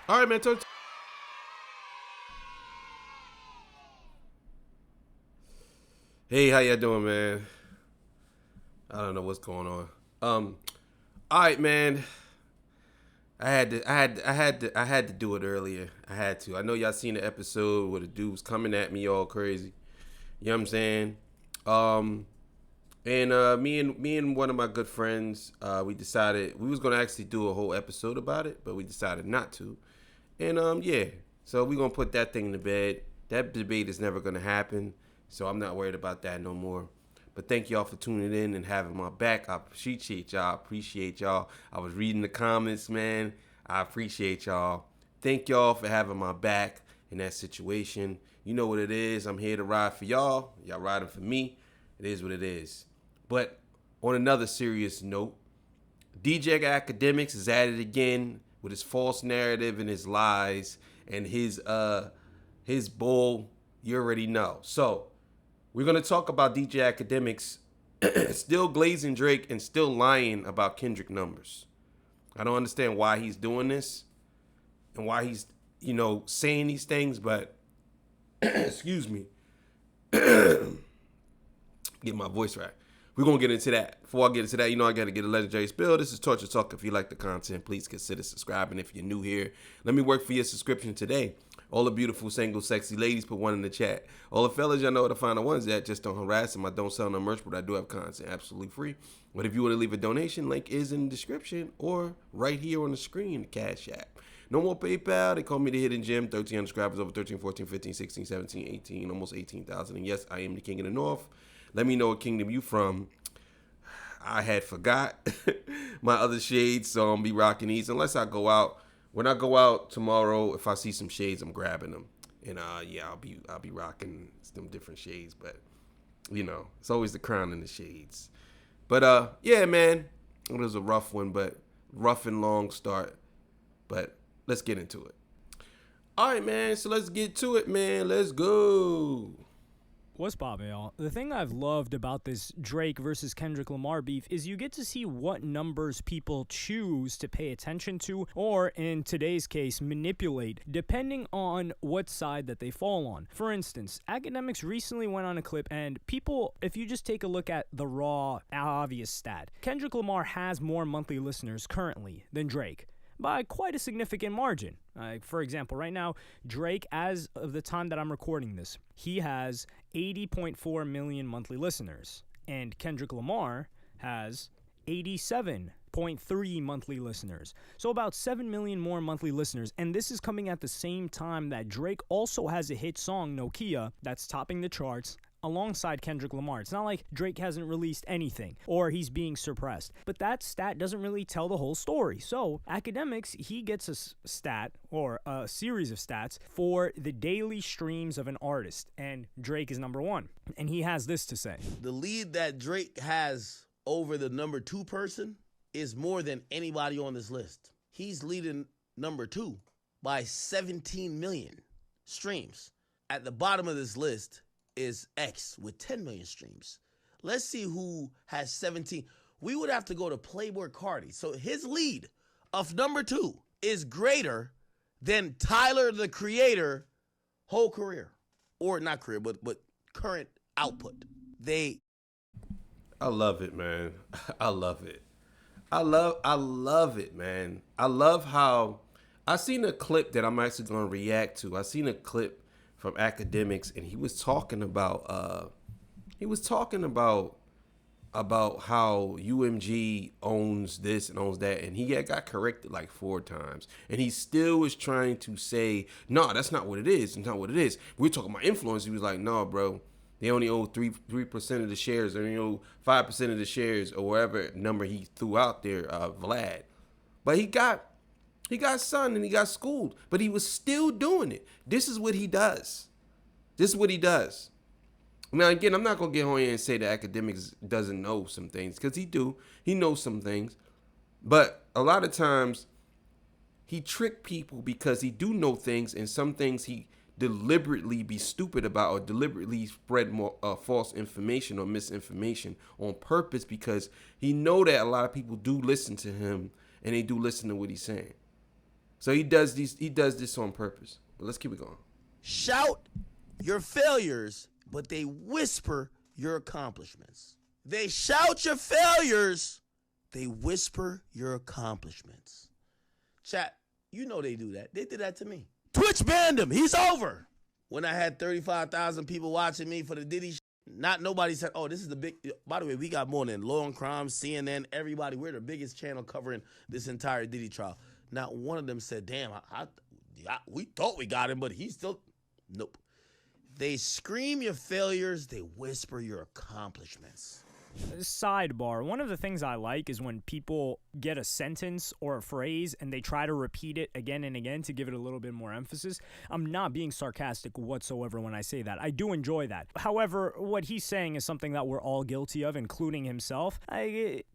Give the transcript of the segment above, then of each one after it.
All right, man. Hey, how you doing, man? I don't know what's going on. Um, all right, man. I had to do it earlier. I had to. I know y'all seen the episode where the dude was coming at me all crazy. You know what I'm saying? Um, and me and one of my good friends, we decided we was gonna actually do a whole episode about it, but we decided not to. And yeah, so we gonna put that thing to bed. That debate is never gonna happen, so I'm not worried about that no more. But thank y'all for tuning in and having my back. I appreciate y'all. Appreciate y'all. I was reading the comments, man. I appreciate y'all. Thank y'all for having my back in that situation. You know what it is. I'm here to ride for y'all. Y'all riding for me. It is what it is. But on another serious note, DJ Academics is at it again with his false narrative and his lies and his bull. You already know. So we're gonna talk about DJ Academics still glazing Drake and still lying about Kendrick numbers. I don't understand why he's doing this and why he's saying these things, but excuse me, get my voice right. We're going to get into that. Before I get into that, I got to get a legendary spill. This is Torture Talk. If you like the content, please consider subscribing. If you're new here, let me work for your subscription today. All the beautiful, single, sexy ladies, put one in the chat. All the fellas, y'all know where to find the ones that just don't harass them. I don't sell no merch, but I do have content absolutely free. But if you want to leave a donation, link is in the description or right here on the screen, the Cash App. No more PayPal. They call me the Hidden Gem. 1,300 subscribers, over 13, 14, 15, 16, 17, 18, almost 18,000. And yes, I am the king of the north. Let me know what kingdom you from. I had forgot my other shades, so I'm gonna be rocking these unless I go out. When I go out tomorrow, if I see some shades, I'm grabbing them. And yeah, I'll be rocking some different shades, but it's always the crown and the shades. But yeah, man, it was a rough one, but rough and long start. But let's get into it. All right, man. So let's get to it, man. Let's go. What's poppin', y'all? The thing I've loved about this Drake versus Kendrick Lamar beef is you get to see what numbers people choose to pay attention to, or in today's case, manipulate, depending on what side that they fall on. For instance, Academics recently went on a clip, and people, if you just take a look at the raw, obvious stat, Kendrick Lamar has more monthly listeners currently than Drake by quite a significant margin. For example, right now, Drake, as of the time that I'm recording this, he has 80.4 million monthly listeners, and Kendrick Lamar has 87.3 monthly listeners. So about 7 million more monthly listeners, and this is coming at the same time that Drake also has a hit song, Nokia, that's topping the charts alongside Kendrick Lamar. It's not like Drake hasn't released anything or he's being suppressed, but that stat doesn't really tell the whole story. So Academics, he gets a stat or a series of stats for the daily streams of an artist, and Drake is number one, and he has this to say. The lead that Drake has over the number two person is more than anybody on this list. He's leading number two by 17 million streams. At the bottom of this list is X with 10 million streams. Let's see who has 17. We would have to go to Playboi Carti. So his lead of number two is greater than Tyler, the Creator, whole career. Or not career, but current output. I love it, man. I love it. I love it, man. I love how I seen a clip that I'm actually gonna react to. I seen a clip from Academics, and he was talking about about how UMG owns this and owns that, and he got corrected like 4 times, and he still was trying to say, no, that's not what it is. It's not what it is. We're talking about influence. He was like, no, bro, they only own 3% of the shares. They only own 5% of the shares, or whatever number he threw out there, Vlad. But he got sunned and he got schooled, but he was still doing it. This is what he does. This is what he does. Now, again, I'm not going to get on here and say that Academics doesn't know some things, because he do. He knows some things. But a lot of times, he trick people because he do know things, and some things he deliberately be stupid about, or deliberately spread more false information or misinformation on purpose, because he know that a lot of people do listen to him, and they do listen to what he's saying. So he does this on purpose. But let's keep it going. Shout your failures, but they whisper your accomplishments. They shout your failures, they whisper your accomplishments. Chat, you know they do that. They did that to me. Twitch banned him. He's over. When I had 35,000 people watching me for the Diddy not nobody said, oh, this is the big. By the way, we got more than Law and Crime, CNN, everybody. We're the biggest channel covering this entire Diddy trial. Not one of them said, damn, we thought we got him, but he's still. Nope. They scream your failures, they whisper your accomplishments. Sidebar, one of the things I like is when people get a sentence or a phrase and they try to repeat it again and again to give it a little bit more emphasis. I'm not being sarcastic whatsoever when I say that. I do enjoy that. However, what he's saying is something that we're all guilty of, including himself.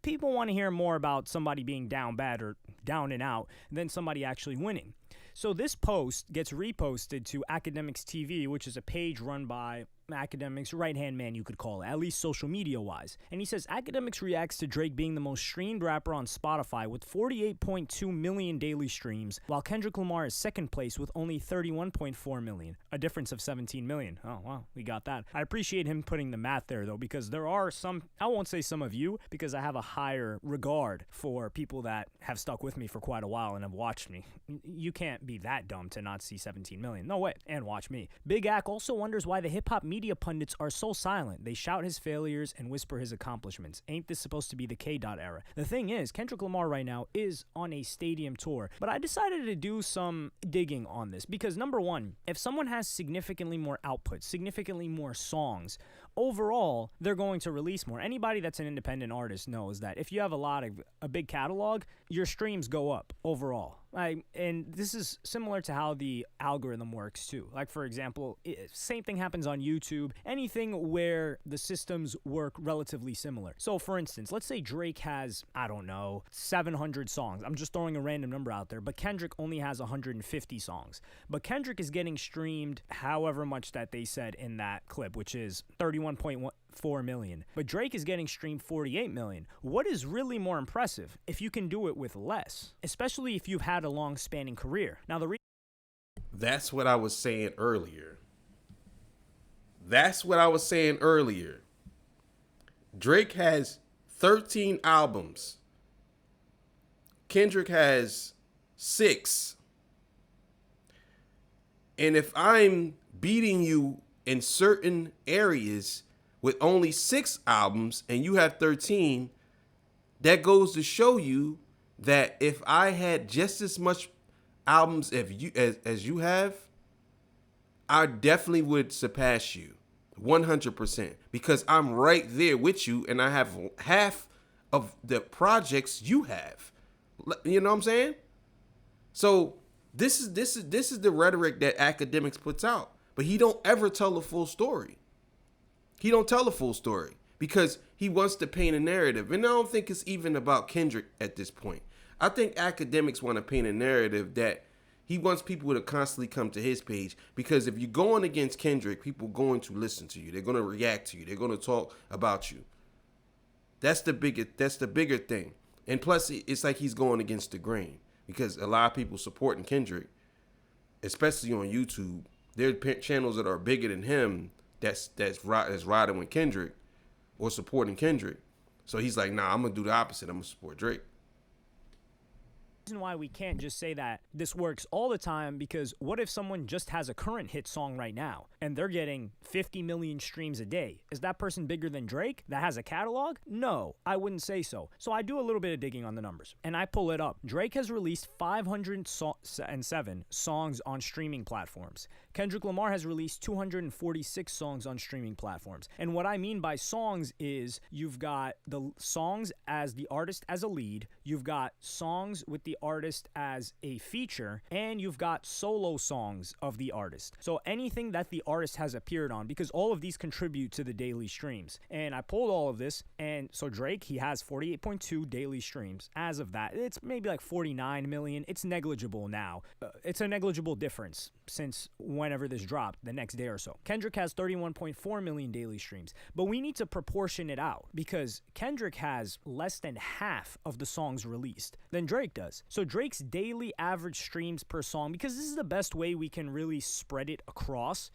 People want to hear more about somebody being down bad or down and out than somebody actually winning. So this post gets reposted to Academics TV, which is a page run by Academics' right-hand man, you could call it, at least social media-wise. And he says, Academics reacts to Drake being the most streamed rapper on Spotify with 48.2 million daily streams, while Kendrick Lamar is second place with only 31.4 million, a difference of 17 million. Oh, wow, we got that. I appreciate him putting the math there, though, because there are some, I won't say some of you, because I have a higher regard for people that have stuck with me for quite a while and have watched me. You can't be that dumb to not see 17 million. No way. And watch me. Big Ac also wonders why the hip-hop media pundits are so silent. They shout his failures and whisper his accomplishments. Ain't this supposed to be the K-Dot era? The thing is, Kendrick Lamar right now is on a stadium tour, but I decided to do some digging on this because, number one, if someone has significantly more output, significantly more songs, overall, they're going to release more. Anybody that's an independent artist knows that if you have a big catalog, your streams go up overall. And this is similar to how the algorithm works too. Like, for example, same thing happens on YouTube, anything where the systems work relatively similar. So, for instance, let's say Drake has, 700 songs. I'm just throwing a random number out there, but Kendrick only has 150 songs. But Kendrick is getting streamed however much that they said in that clip, which is 31.4 million. But Drake is getting streamed 48 million. What is really more impressive if you can do it with less, especially if you've had a long-spanning career? Now, That's what I was saying earlier. Drake has 13 albums. Kendrick has 6. And if I'm beating you in certain areas with only 6 albums and you have 13, that goes to show you that if I had just as much albums as you have, I definitely would surpass you 100% because I'm right there with you and I have half of the projects you have. You know what I'm saying? So this is the rhetoric that Academics puts out, but he don't ever tell the full story. He don't tell the full story because he wants to paint a narrative. And I don't think it's even about Kendrick at this point. I think Academics want to paint a narrative that he wants people to constantly come to his page because if you're going against Kendrick, people are going to listen to you. They're going to react to you. They're going to talk about you. That's the bigger thing. And plus, it's like he's going against the grain because a lot of people supporting Kendrick, especially on YouTube, there are channels that are bigger than him that's riding with Kendrick or supporting Kendrick. So he's like, nah, I'm going to do the opposite. I'm going to support Drake. Why we can't just say that this works all the time, because what if someone just has a current hit song right now and they're getting 50 million streams a day? Is that person bigger than Drake that has a catalog? No, I wouldn't say so. So I do a little bit of digging on the numbers and I pull it up. Drake has released 507 songs on streaming platforms. Kendrick Lamar has released 246 songs on streaming platforms. And what I mean by songs is you've got the songs as the artist as a lead, you've got songs with the artist as a feature, and you've got solo songs of the artist. So anything that the artist has appeared on, because all of these contribute to the daily streams. And I pulled all of this, and so Drake, he has 48.2 daily streams. As of that, it's maybe like 49 million. It's negligible now. It's a negligible difference since whenever this dropped, the next day or so. Kendrick has 31.4 million daily streams, but we need to proportion it out because Kendrick has less than half of the songs released than Drake does. So Drake's daily average streams per song, because this is the best way we can really spread it across,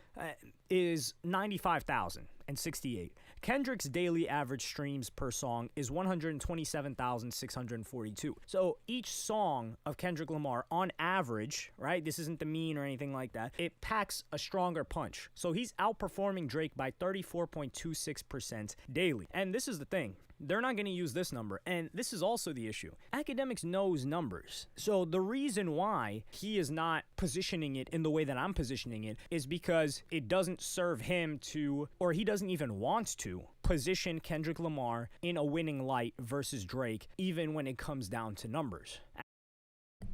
is 95,068. Kendrick's daily average streams per song is 127,642. So each song of Kendrick Lamar, on average, right, this isn't the mean or anything like that, it packs a stronger punch. So he's outperforming Drake by 34.26% daily. And this is the thing. They're not going to use this number. And this is also the issue. Academics knows numbers. So the reason why he is not positioning it in the way that I'm positioning it is because it doesn't serve him to, or he doesn't even want to, position Kendrick Lamar in a winning light versus Drake, even when it comes down to numbers.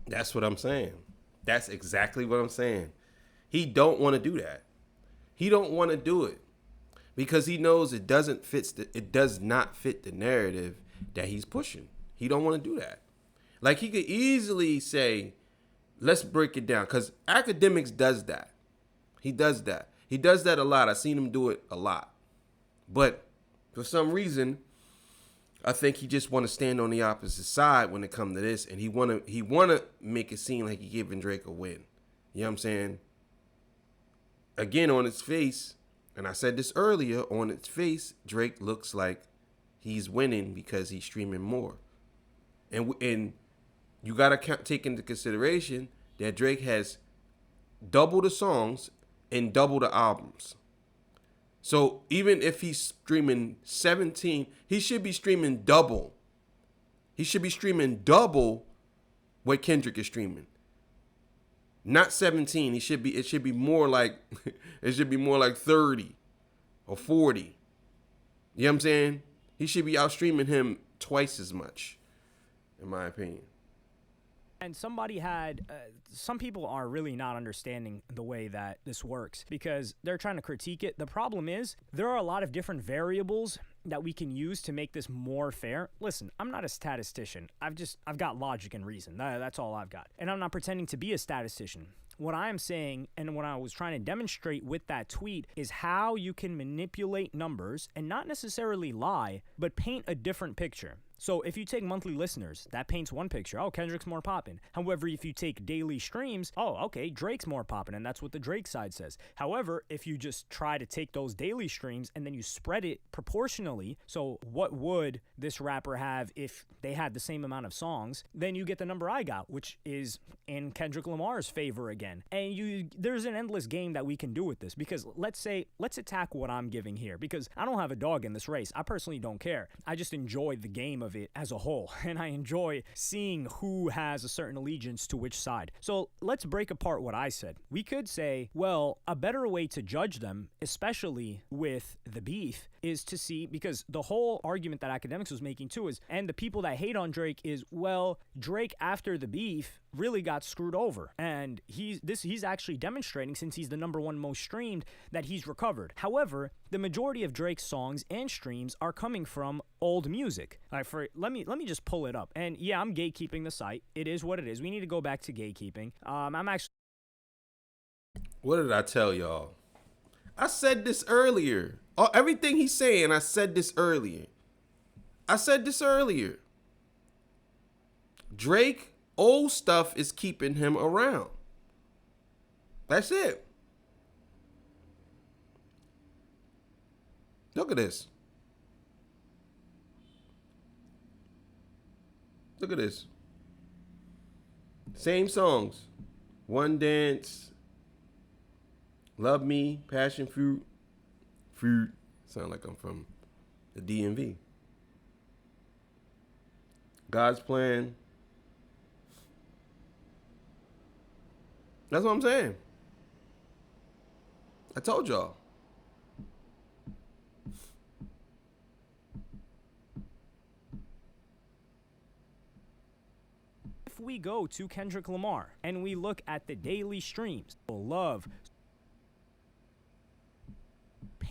That's what I'm saying. That's exactly what I'm saying. He don't want to do that. He don't want to do it. Because he knows it does not fit the narrative that he's pushing. He don't want to do that. Like, he could easily say, let's break it down. Because Academics does that. He does that. He does that a lot. I've seen him do it a lot. But for some reason, I think he just want to stand on the opposite side when it comes to this. And he want to make it seem like he giving Drake a win. You know what I'm saying? Again, on its face, and I said this earlier, on its face, Drake looks like he's winning because he's streaming more. And you got to take into consideration that Drake has double the songs and double the albums. So even if he's streaming 17, he should be streaming double. He should be streaming double what Kendrick is streaming. Not 17. It should be more like 30 or 40. You know what I'm saying? He should be outstreaming him twice as much, in my opinion. And some people are really not understanding the way that this works because they're trying to critique it. The problem is there are a lot of different variables that we can use to make this more fair. Listen, I'm not a statistician. I've got logic and reason. That's all I've got. And I'm not pretending to be a statistician. What I am saying and what I was trying to demonstrate with that tweet is how you can manipulate numbers and not necessarily lie, but paint a different picture. So if you take monthly listeners, that paints one picture. Oh, Kendrick's more poppin'. However, if you take daily streams, oh, okay, Drake's more poppin', and that's what the Drake side says. However, if you just try to take those daily streams and then you spread it proportionally, so what would this rapper have if they had the same amount of songs, then you get the number I got, which is in Kendrick Lamar's favor again. And there's an endless game that we can do with this because let's attack what I'm giving here because I don't have a dog in this race. I personally don't care. I just enjoy the game of it as a whole, and I enjoy seeing who has a certain allegiance to which side. So let's break apart what I said. We could say, well, a better way to judge them, especially with the beef, is to see, because the whole argument that Academics was making too is, and the people that hate on Drake is, well, Drake after the beef really got screwed over, and he's actually demonstrating, since he's the number one most streamed, that he's recovered. However, the majority of Drake's songs and streams are coming from old music. Let me just pull it up. And yeah, I'm gatekeeping the site. It is what it is. We need to go back to gatekeeping. I'm actually. What did I tell y'all? I said this earlier. Everything he's saying, I said this earlier. Drake, old stuff is keeping him around. That's it. Look at this. Look at this. Same songs. One Dance, Love Me, Passion Fruit. Sound like I'm from the DMV. God's Plan. That's what I'm saying. I told y'all. If we go to Kendrick Lamar and we look at the daily streams, love,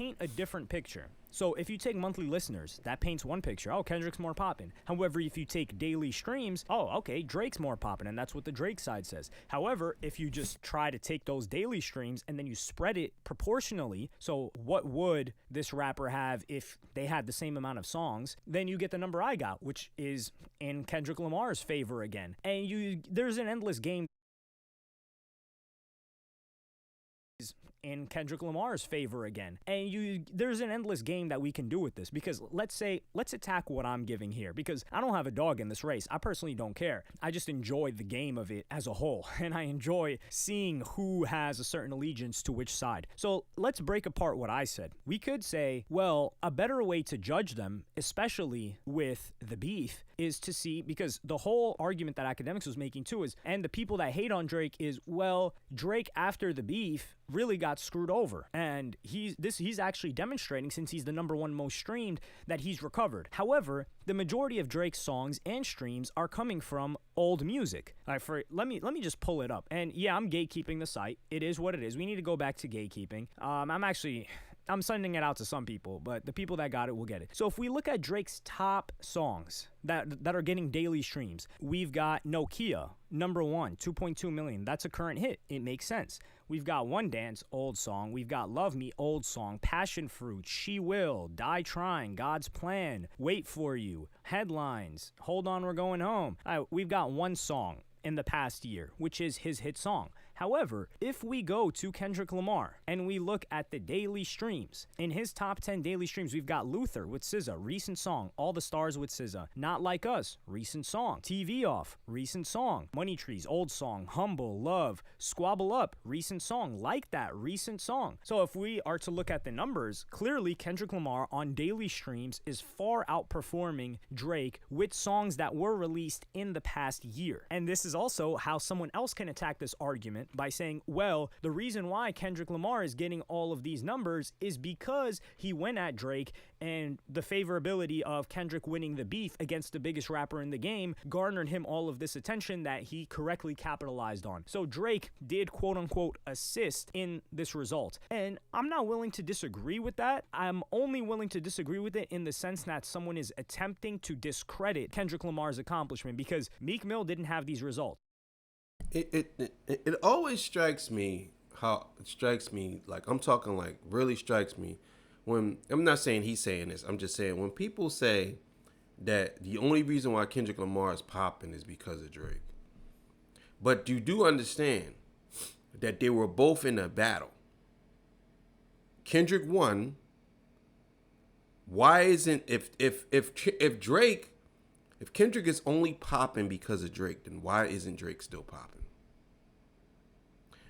paint a different picture. So if you take monthly listeners, that paints one picture. Oh, Kendrick's more poppin'. However, if you take daily streams, oh, okay, Drake's more poppin', and that's what the Drake side says. However, if you just try to take those daily streams and then you spread it proportionally, so what would this rapper have if they had the same amount of songs, then you get the number I got, which is in Kendrick Lamar's favor again. And there's an endless game in Kendrick Lamar's favor again. And there's an endless game that we can do with this, because let's attack what I'm giving here, because I don't have a dog in this race. I personally don't care. I just enjoy the game of it as a whole, and I enjoy seeing who has a certain allegiance to which side. So let's break apart what I said. We could say, well, a better way to judge them, especially with the beef, is to see, because the whole argument that Academics was making too is, and the people that hate on Drake is, well, Drake after the beef really got screwed over, and he's actually demonstrating, since he's the #1 most streamed, that he's recovered. However, the majority of Drake's songs and streams are coming from old music. Let me just pull it up. And yeah, I'm gatekeeping the site. It is what it is. We need to go back to gatekeeping. I'm sending it out to some people, but the people that got it will get it. So if we look at Drake's top songs that are getting daily streams, we've got Nokia, #1, 2.2 million. That's a current hit. It makes sense. We've got One Dance, old song. We've got Love Me, old song. Passion Fruit, She Will, Die Trying, God's Plan, Wait For You, Headlines, Hold On, We're Going Home. We've got one song in the past year, which is his hit song. However, if we go to Kendrick Lamar and we look at the daily streams, in his top 10 daily streams, we've got Luther with SZA, recent song. All the Stars with SZA. Not Like Us, recent song. TV Off, recent song. Money Trees, old song. Humble, Love, Squabble Up, recent song. Like That, recent song. So if we are to look at the numbers, clearly Kendrick Lamar on daily streams is far outperforming Drake with songs that were released in the past year. And this is also how someone else can attack this argument by saying, well, the reason why Kendrick Lamar is getting all of these numbers is because he went at Drake, and the favorability of Kendrick winning the beef against the biggest rapper in the game garnered him all of this attention that he correctly capitalized on. So Drake did quote unquote assist in this result. And I'm not willing to disagree with that. I'm only willing to disagree with it in the sense that someone is attempting to discredit Kendrick Lamar's accomplishment, because Meek Mill didn't have these results. It always strikes me like, I'm talking like really strikes me, when, I'm not saying he's saying this, I'm just saying when people say that the only reason why Kendrick Lamar is popping is because of Drake. But you do understand that they were both in a battle. Kendrick won. Why isn't, if Kendrick is only popping because of Drake, then why isn't Drake still popping?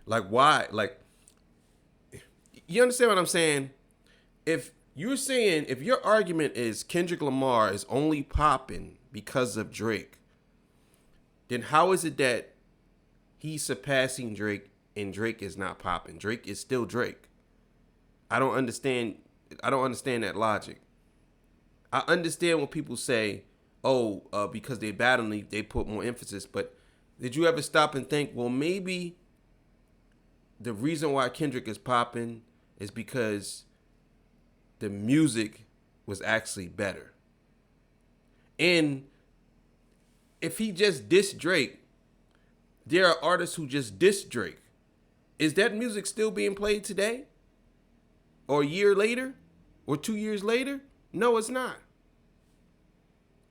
Like, why? Like, you understand what I'm saying? If your argument is Kendrick Lamar is only popping because of Drake, then how is it that he's surpassing Drake and Drake is not popping? Drake is still Drake. I don't understand that logic. I understand when people say, because they're battling, they put more emphasis. But did you ever stop and think, well, maybe the reason why Kendrick is popping is because the music was actually better? And if he just dissed Drake, there are artists who just dissed Drake. Is that music still being played today? Or a year later? Or 2 years later? No, it's not.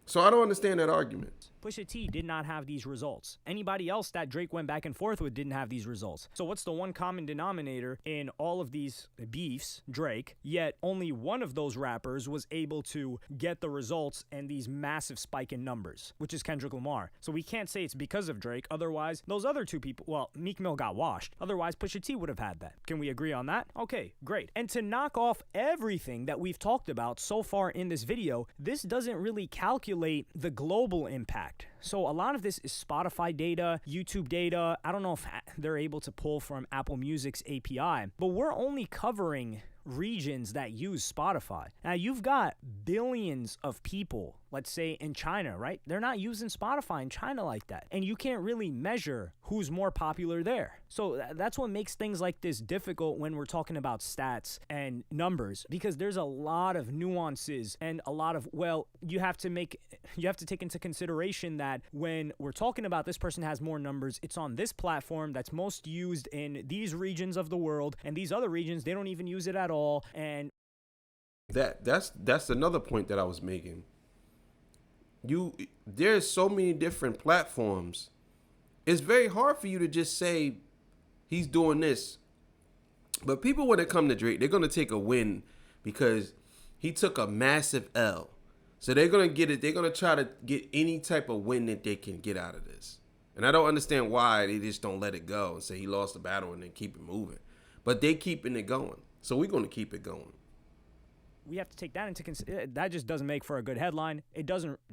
So I don't understand that argument. Pusha T did not have these results. Anybody else that Drake went back and forth with didn't have these results. So what's the one common denominator in all of these beefs? Drake. Yet only one of those rappers was able to get the results and these massive spike in numbers, which is Kendrick Lamar. So we can't say it's because of Drake. Otherwise, those other two people, well, Meek Mill got washed. Otherwise, Pusha T would have had that. Can we agree on that? Okay, great. And to knock off everything that we've talked about so far in this video, this doesn't really calculate the global impact. So a lot of this is Spotify data, YouTube data. I don't know if they're able to pull from Apple Music's API, but we're only covering regions that use Spotify. Now, you've got billions of people let's say in China, right? They're not using Spotify in China like that. And you can't really measure who's more popular there. So that's what makes things like this difficult when we're talking about stats and numbers, because there's a lot of nuances and a lot of, well, you have to take into consideration that when we're talking about this person has more numbers, it's on this platform that's most used in these regions of the world, and these other regions, they don't even use it at all. And that's another point that I was making. There's so many different platforms. It's very hard for you to just say he's doing this. But people, when it come to Drake, they're going to take a win because he took a massive L. So they're going to get it. They're going to try to get any type of win that they can get out of this. And I don't understand why they just don't let it go and say he lost the battle and then keep it moving. But they keeping it going. So we're going to keep it going. We have to take that into consideration. That just doesn't make for a good headline. It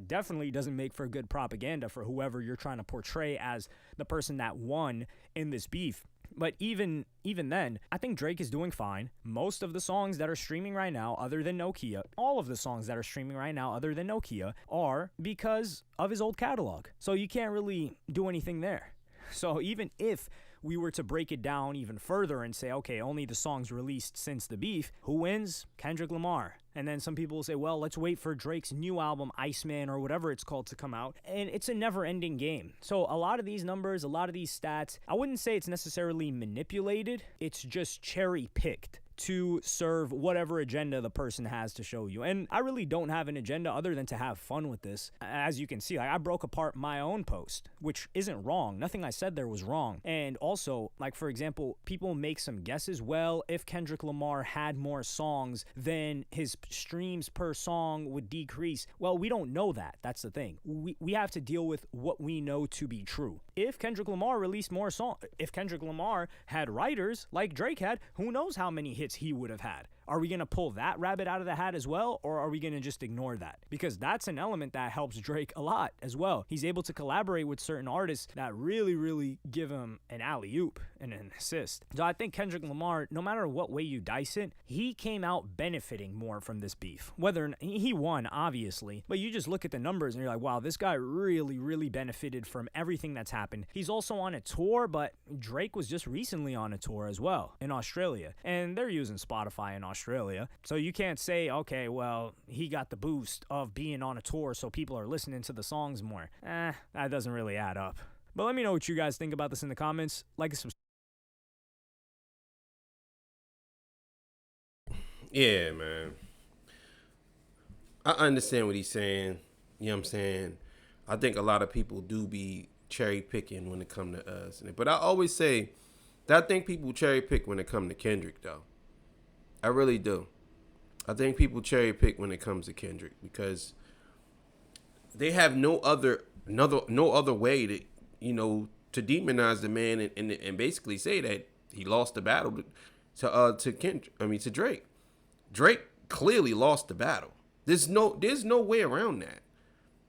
definitely doesn't make for good propaganda for whoever you're trying to portray as the person that won in this beef. But even then, I think Drake is doing fine. Most of the songs that are streaming right now, other than Nokia, all of the songs that are streaming right now, other than Nokia, are because of his old catalog. So you can't really do anything there. So even if we were to break it down even further and say, okay, only the songs released since the beef, who wins? Kendrick Lamar. And then some people will say, well, let's wait for Drake's new album, Iceman, or whatever it's called, to come out. And it's a never-ending game. So a lot of these numbers, a lot of these stats, I wouldn't say it's necessarily manipulated. It's just cherry-picked to serve whatever agenda the person has to show you. And I really don't have an agenda other than to have fun with this. As you can see, I broke apart my own post, which isn't wrong. Nothing I said there was wrong. And also, for example, people make some guesses. Well, if Kendrick Lamar had more songs, then his streams per song would decrease. Well, we don't know that. That's the thing. We have to deal with what we know to be true. If Kendrick Lamar released more songs, if Kendrick Lamar had writers like Drake had, who knows how many hits he would have had. Are we going to pull that rabbit out of the hat as well, or are we going to just ignore that? Because that's an element that helps Drake a lot as well. He's able to collaborate with certain artists that really, really give him an alley-oop and an assist. So I think Kendrick Lamar, no matter what way you dice it, he came out benefiting more from this beef. Whether he won, obviously, but you just look at the numbers and you're like, wow, this guy really, really benefited from everything that's happened. He's also on a tour, but Drake was just recently on a tour as well in Australia, and they're using Spotify in Australia. So you can't say, okay, well, he got the boost of being on a tour, so people are listening to the songs more. That doesn't really add up. But let me know what you guys think about this in the comments. Like and subscribe. Yeah, man. I understand what he's saying. You know what I'm saying? I think a lot of people do be cherry picking when it come to us. But I always say that I think people cherry pick when it come to Kendrick, though. I really do. I think people cherry pick when it comes to Kendrick because they have no other way to, to demonize the man and basically say that he lost the battle to Kendrick. To Drake. Drake clearly lost the battle. There's no way around that.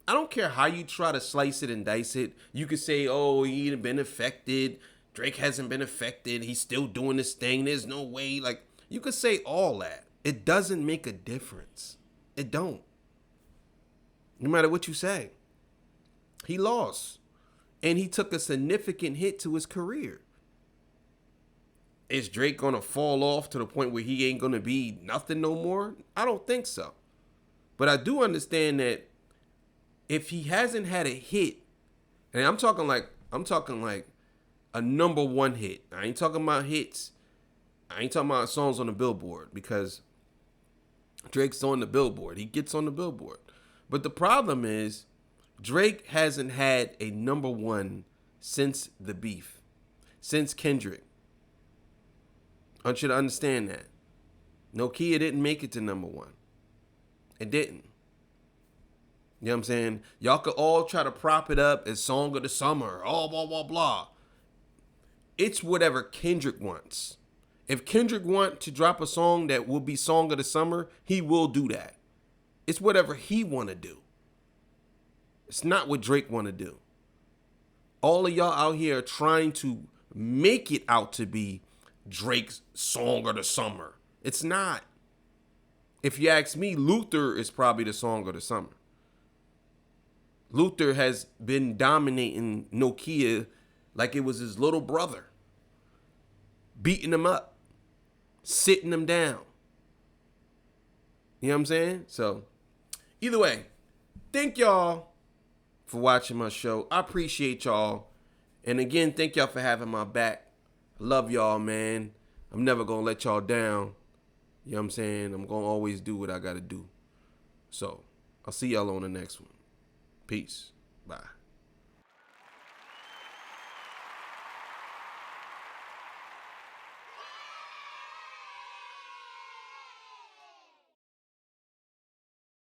I don't care how you try to slice it and dice it. You could say, oh, he ain't been affected. Drake hasn't been affected. He's still doing this thing. There's no way. You could say all that. It doesn't make a difference. It don't. No matter what you say. He lost. And he took a significant hit to his career. Is Drake going to fall off to the point where he ain't going to be nothing no more? I don't think so. But I do understand that if he hasn't had a hit, and I'm talking like a number one hit. I ain't talking about hits. I ain't talking about songs on the Billboard because Drake's on the Billboard. He gets on the Billboard. But the problem is Drake hasn't had a number one since the beef, since Kendrick. I want you to understand that. Nokia didn't make it to number one. It didn't. You know what I'm saying? Y'all could all try to prop it up as Song of the Summer, blah, blah, blah. It's whatever Kendrick wants. If Kendrick wants to drop a song that will be Song of the Summer, he will do that. It's whatever he want to do. It's not what Drake want to do. All of y'all out here are trying to make it out to be Drake's Song of the Summer. It's not. If you ask me, Luther is probably the Song of the Summer. Luther has been dominating Nokia like it was his little brother. Beating him up. Sitting him down. You know what I'm saying? So, either way, thank y'all for watching my show. I appreciate y'all. And again, thank y'all for having my back. I love y'all, man. I'm never going to let y'all down. You know what I'm saying? I'm going to always do what I got to do. So, I'll see y'all on the next one. Peace. Bye.